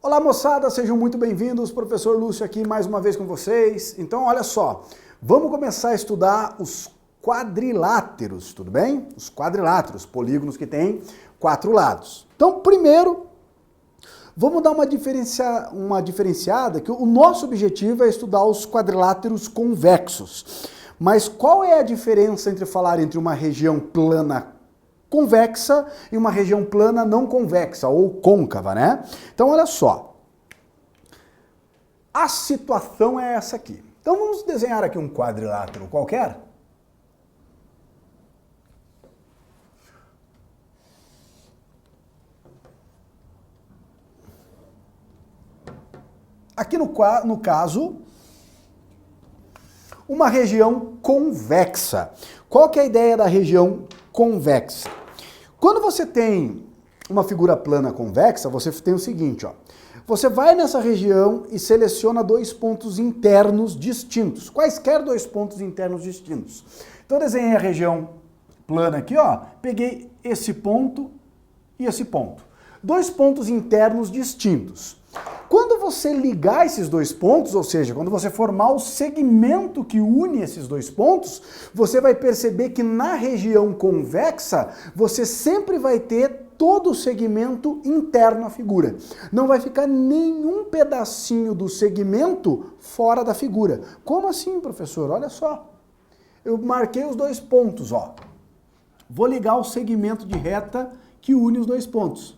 Olá moçada, sejam muito bem-vindos, professor Lúcio aqui mais uma vez com vocês. Então olha só, vamos começar a estudar os quadriláteros, tudo bem? Os quadriláteros, polígonos que têm 4 lados. Então primeiro, vamos dar uma diferenciada, que o nosso objetivo é estudar os quadriláteros convexos. Mas qual é a diferença entre falar entre uma região plana convexa e uma região plana não convexa, ou côncava, né? Então, olha só. A situação é essa aqui. Então, vamos desenhar aqui um quadrilátero qualquer. Aqui no caso, uma região convexa. Qual que é a ideia da região convexa? Quando você tem uma figura plana convexa, você tem o seguinte, ó. Você vai nessa região e seleciona 2 pontos internos distintos. Quaisquer 2 pontos internos distintos. Então eu desenhei a região plana aqui, ó. Peguei esse ponto e esse ponto. 2 pontos internos distintos. Quando você ligar esses 2 pontos, ou seja, quando você formar o segmento que une esses 2 pontos, você vai perceber que na região convexa, você sempre vai ter todo o segmento interno à figura. Não vai ficar nenhum pedacinho do segmento fora da figura. Como assim, professor? Olha só. Eu marquei os 2 pontos, ó. Vou ligar o segmento de reta que une os 2 pontos.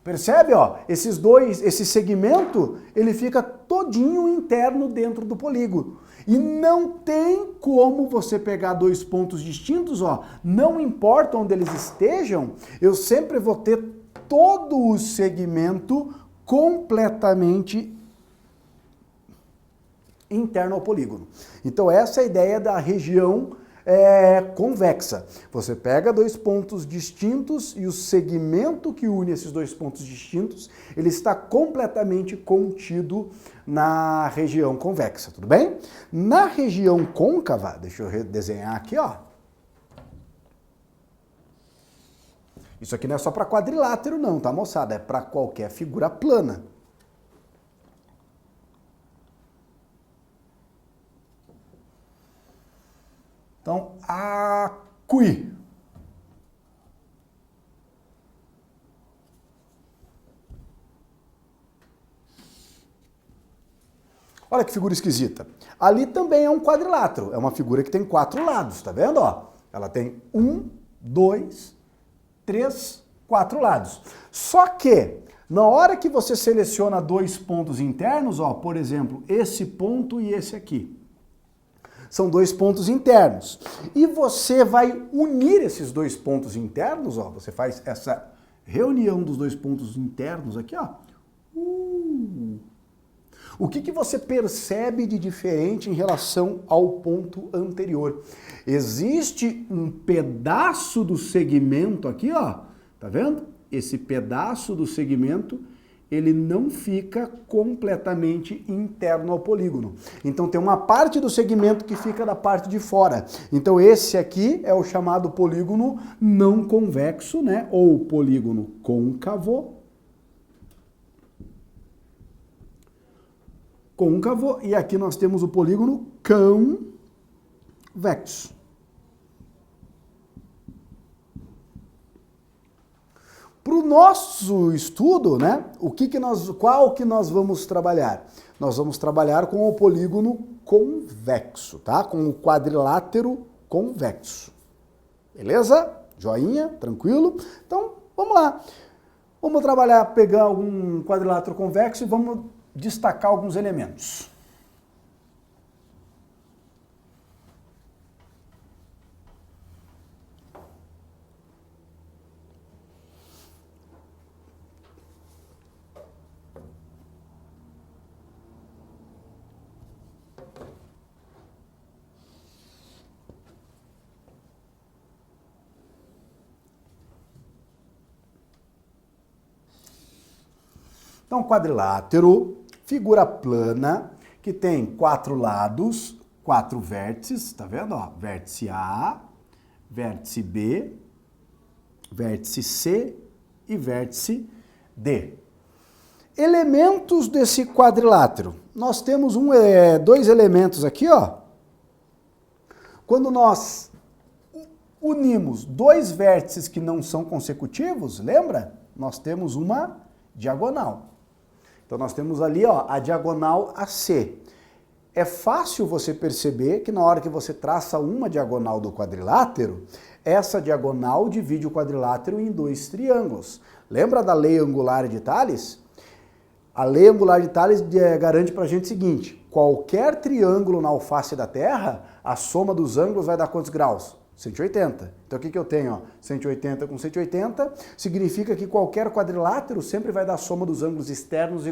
Percebe, ó? Esse segmento, ele fica todinho interno dentro do polígono. E não tem como você pegar 2 pontos distintos, ó. Não importa onde eles estejam, eu sempre vou ter todo o segmento completamente interno ao polígono. Então essa é a ideia da região convexa. Você pega 2 pontos distintos e o segmento que une esses 2 pontos distintos, ele está completamente contido na região convexa, tudo bem? Na região côncava, deixa eu desenhar aqui, ó. Isso aqui não é só para quadrilátero não, tá, moçada? É para qualquer figura plana. Então, aqui. Olha que figura esquisita. Ali também é um quadrilátero. É uma figura que tem 4 lados, tá vendo? Ó, ela tem 1, 2, 3, 4 lados. Só que, na hora que você seleciona 2 pontos internos, ó, por exemplo, esse ponto e esse aqui. São 2 pontos internos. E você vai unir esses 2 pontos internos, ó. Você faz essa reunião dos 2 pontos internos aqui, ó. O que você percebe de diferente em relação ao ponto anterior? Existe um pedaço do segmento aqui, ó. Tá vendo? Esse pedaço do segmento, ele não fica completamente interno ao polígono. Então tem uma parte do segmento que fica da parte de fora. Então esse aqui é o chamado polígono não convexo, né? Ou polígono côncavo. Côncavo, e aqui nós temos o polígono convexo. Para o nosso estudo, né, qual que nós vamos trabalhar? Nós vamos trabalhar com o polígono convexo, tá? Com o quadrilátero convexo. Beleza? Joinha? Tranquilo? Então, vamos lá. Vamos trabalhar, pegar algum quadrilátero convexo e vamos destacar alguns elementos. Então, quadrilátero, figura plana, que tem 4 lados, 4 vértices, tá vendo? Ó, vértice A, vértice B, vértice C e vértice D. Elementos desse quadrilátero. Nós temos dois elementos aqui, ó. Quando nós unimos dois vértices que não são consecutivos, lembra? Nós temos uma diagonal. Então nós temos ali, ó, a diagonal AC. É fácil você perceber que na hora que você traça uma diagonal do quadrilátero, essa diagonal divide o quadrilátero em dois triângulos. Lembra da lei angular de Tales? A lei angular de Tales garante pra gente o seguinte: qualquer triângulo na face da Terra, a soma dos ângulos vai dar quantos graus? 180. Então o que eu tenho? Ó? 180 com 180 significa que qualquer quadrilátero sempre vai dar a soma dos ângulos externos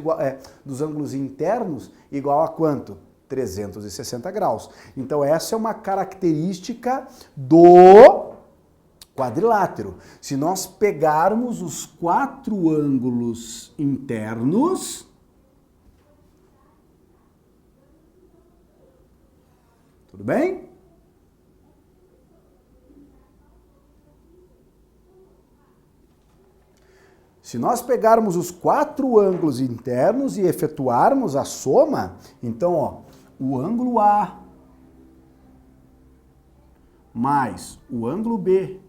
dos ângulos internos igual a quanto? 360 graus. Então essa é uma característica do quadrilátero. Se nós pegarmos os quatro ângulos internos, tudo bem? Se nós pegarmos os quatro ângulos internos e efetuarmos a soma, então, ó, o ângulo A mais o ângulo B,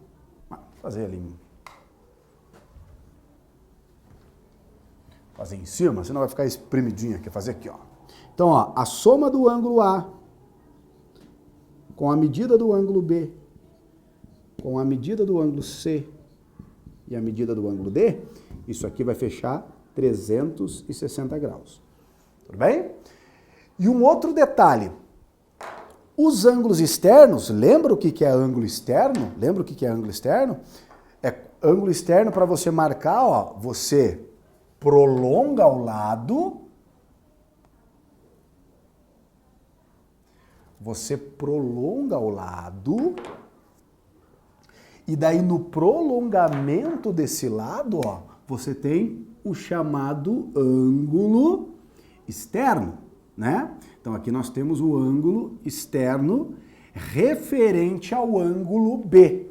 vou fazer ali, fazer em cima, senão vai ficar espremidinho aqui, fazer aqui, ó. Então, ó, a soma do ângulo A com a medida do ângulo B, com a medida do ângulo C e a medida do ângulo D, isso aqui vai fechar 360 graus. Tudo bem? E um outro detalhe. Os ângulos externos, lembra o que é ângulo externo? Lembra o que é ângulo externo? É ângulo externo para você marcar, ó, você prolonga ao lado, e daí no prolongamento desse lado, ó, você tem o chamado ângulo externo, né? Então aqui nós temos o ângulo externo referente ao ângulo B.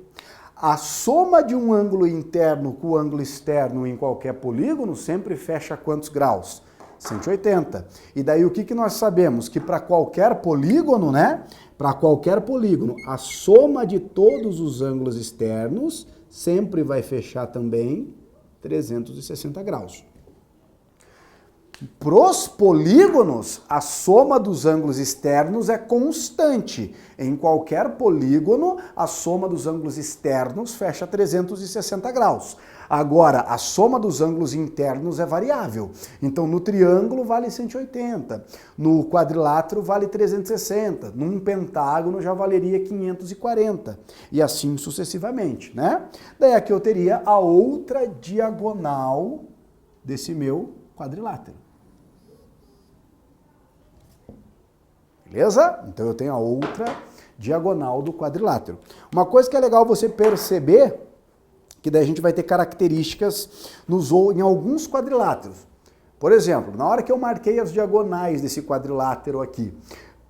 A soma de um ângulo interno com o ângulo externo em qualquer polígono sempre fecha quantos graus? 180. E daí o que nós sabemos? Que para qualquer polígono, né? Para qualquer polígono, a soma de todos os ângulos externos sempre vai fechar também 360 graus. Para os polígonos, a soma dos ângulos externos é constante. Em qualquer polígono, a soma dos ângulos externos fecha 360 graus. Agora, a soma dos ângulos internos é variável. Então, no triângulo vale 180, no quadrilátero vale 360, num pentágono já valeria 540, e assim sucessivamente, né? Daí aqui eu teria a outra diagonal desse meu quadrilátero. Beleza? Então eu tenho a outra diagonal do quadrilátero. Uma coisa que é legal você perceber, que daí a gente vai ter características em alguns quadriláteros. Por exemplo, na hora que eu marquei as diagonais desse quadrilátero aqui,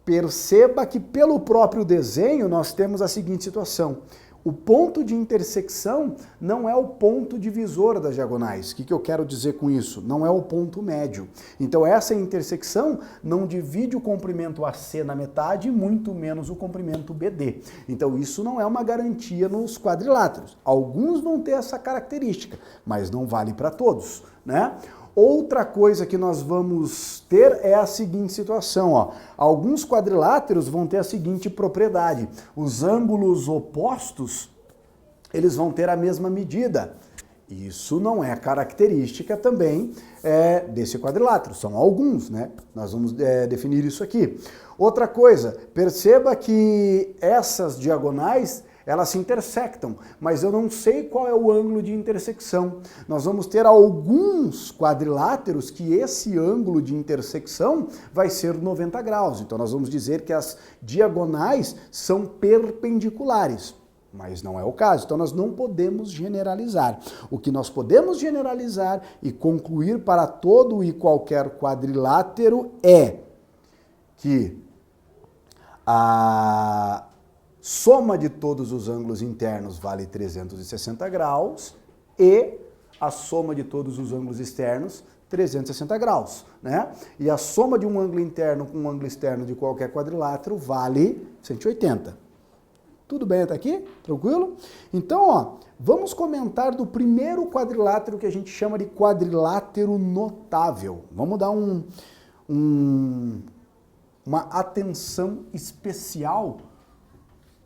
perceba que pelo próprio desenho nós temos a seguinte situação. O ponto de intersecção não é o ponto divisor das diagonais. O que eu quero dizer com isso? Não é o ponto médio. Então essa intersecção não divide o comprimento AC na metade, muito menos o comprimento BD. Então isso não é uma garantia nos quadriláteros. Alguns vão ter essa característica, mas não vale para todos, né? Outra coisa que nós vamos ter é a seguinte situação, ó. Alguns quadriláteros vão ter a seguinte propriedade: os ângulos opostos, eles vão ter a mesma medida. Isso não é característica também desse quadrilátero, são alguns, né? Nós vamos definir isso aqui. Outra coisa, perceba que essas diagonais, elas se intersectam, mas eu não sei qual é o ângulo de intersecção. Nós vamos ter alguns quadriláteros que esse ângulo de intersecção vai ser 90 graus. Então nós vamos dizer que as diagonais são perpendiculares, mas não é o caso. Então nós não podemos generalizar. O que nós podemos generalizar e concluir para todo e qualquer quadrilátero é que a soma de todos os ângulos internos vale 360 graus e a soma de todos os ângulos externos, 360 graus, né? E a soma de um ângulo interno com um ângulo externo de qualquer quadrilátero vale 180. Tudo bem até aqui? Tranquilo? Então, ó, vamos comentar do primeiro quadrilátero que a gente chama de quadrilátero notável. Vamos dar uma atenção especial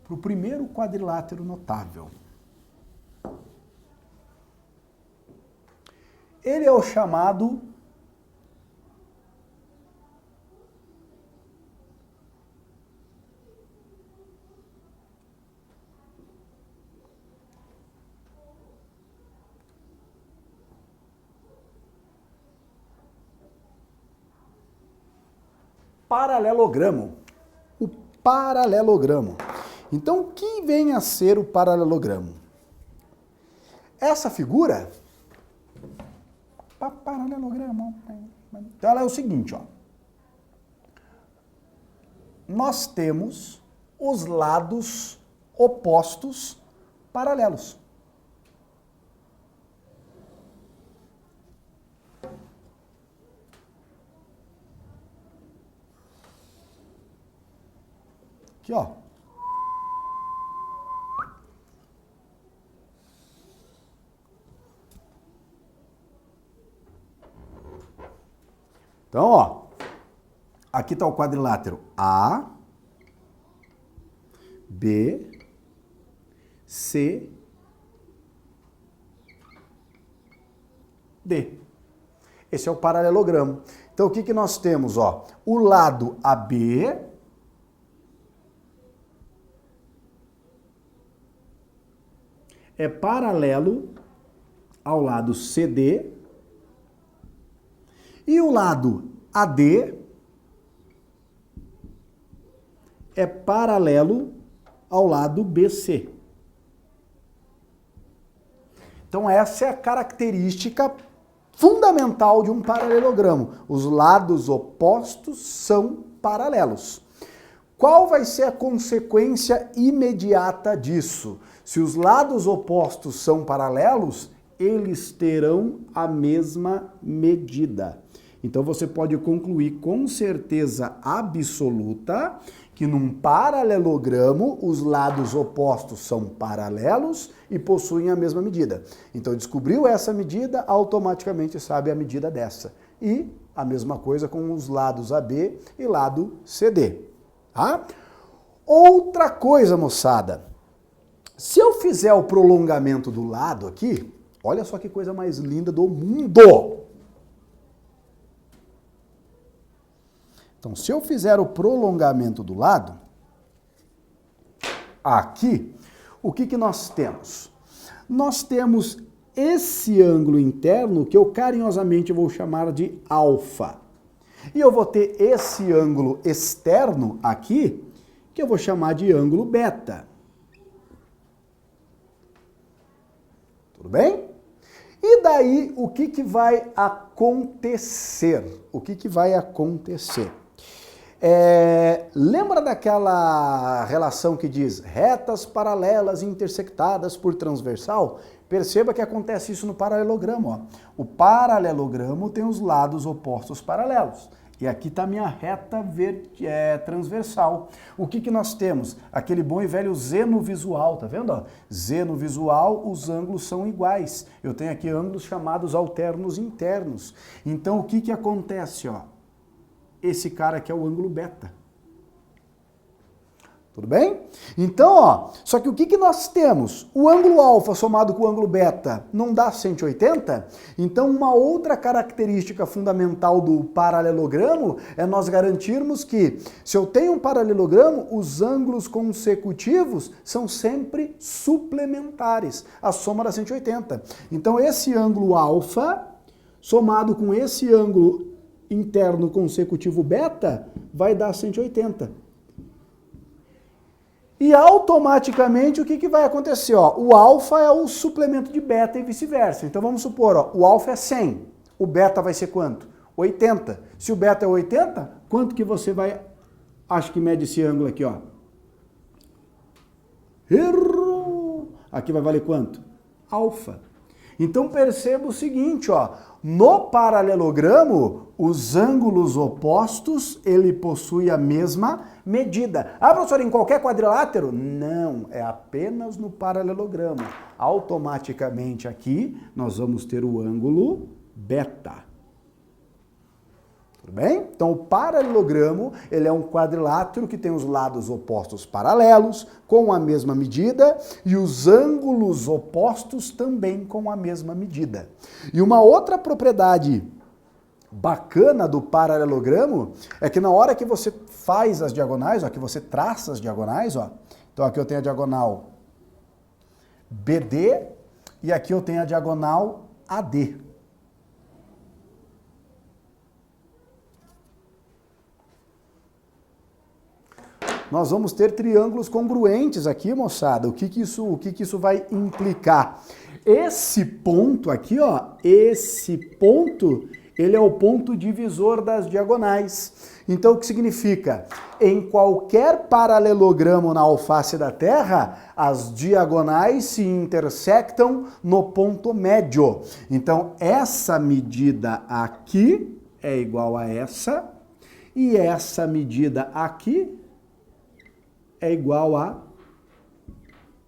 para o primeiro quadrilátero notável. Ele é o chamado paralelogramo. O paralelogramo. Então, o que vem a ser o paralelogramo? Essa figura, paralelogramo, então ela é o seguinte, ó. Nós temos os lados opostos paralelos. Aqui, ó. Então, ó, aqui está o quadrilátero A, B, C, D. Esse é o paralelogramo. Então, o que nós temos, ó? O lado AB é paralelo ao lado CD e o lado AD é paralelo ao lado BC. Então essa é a característica fundamental de um paralelogramo. Os lados opostos são paralelos. Qual vai ser a consequência imediata disso? Se os lados opostos são paralelos, eles terão a mesma medida. Então você pode concluir com certeza absoluta que num paralelogramo os lados opostos são paralelos e possuem a mesma medida. Então descobriu essa medida, automaticamente sabe a medida dessa. E a mesma coisa com os lados AB e lado CD. Tá? Outra coisa, moçada. Se eu fizer o prolongamento do lado aqui, olha só que coisa mais linda do mundo! Então, se eu fizer o prolongamento do lado, aqui, o que nós temos? Nós temos esse ângulo interno que eu carinhosamente vou chamar de alfa. E eu vou ter esse ângulo externo aqui, que eu vou chamar de ângulo beta. Tudo bem? E daí, o que vai acontecer? O que vai acontecer? Lembra daquela relação que diz retas paralelas intersectadas por transversal? Perceba que acontece isso no paralelogramo. Ó. O paralelogramo tem os lados opostos paralelos. E aqui está a minha reta transversal. O que nós temos? Aquele bom e velho zeno visual, tá vendo? Ó? Zeno visual, os ângulos são iguais. Eu tenho aqui ângulos chamados alternos internos. Então, o que acontece? Ó? Esse cara aqui é o ângulo beta. Tudo bem? Então, ó, só que o que nós temos? O ângulo alfa somado com o ângulo beta não dá 180? Então, uma outra característica fundamental do paralelogramo é nós garantirmos que, se eu tenho um paralelogramo, os ângulos consecutivos são sempre suplementares. A soma dá 180. Então, esse ângulo alfa, somado com esse ângulo interno consecutivo beta, vai dar 180. E automaticamente o que vai acontecer? Ó, o alfa é o suplemento de beta e vice-versa. Então vamos supor, ó, o alfa é 100, o beta vai ser quanto? 80. Se o beta é 80, quanto que você vai, acho que mede esse ângulo aqui, ó? Errou! Aqui vai valer quanto? Alfa. Então perceba o seguinte, ó, no paralelogramo, os ângulos opostos, ele possui a mesma medida. Ah, professor, em qualquer quadrilátero? Não, é apenas no paralelogramo. Automaticamente aqui, nós vamos ter o ângulo beta. Tudo bem? Então o paralelogramo, ele é um quadrilátero que tem os lados opostos paralelos, com a mesma medida, e os ângulos opostos também com a mesma medida. E uma outra propriedade bacana do paralelogramo é que na hora que você faz as diagonais, ó, que você traça as diagonais, ó, então aqui eu tenho a diagonal BD e aqui eu tenho a diagonal AD. Nós vamos ter triângulos congruentes aqui, moçada. O que que isso vai implicar? Esse ponto aqui, ó, esse ponto, ele é o ponto divisor das diagonais. Então, o que significa? Em qualquer paralelogramo na alface da Terra, as diagonais se intersectam no ponto médio. Então, essa medida aqui é igual a essa, e essa medida aqui é igual a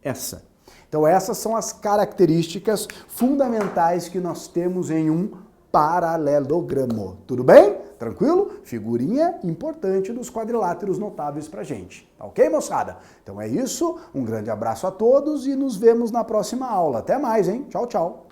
essa. Então essas são as características fundamentais que nós temos em um paralelogramo. Tudo bem? Tranquilo? Figurinha importante dos quadriláteros notáveis pra gente. Tá ok, moçada? Então é isso. Um grande abraço a todos e nos vemos na próxima aula. Até mais, hein? Tchau, tchau.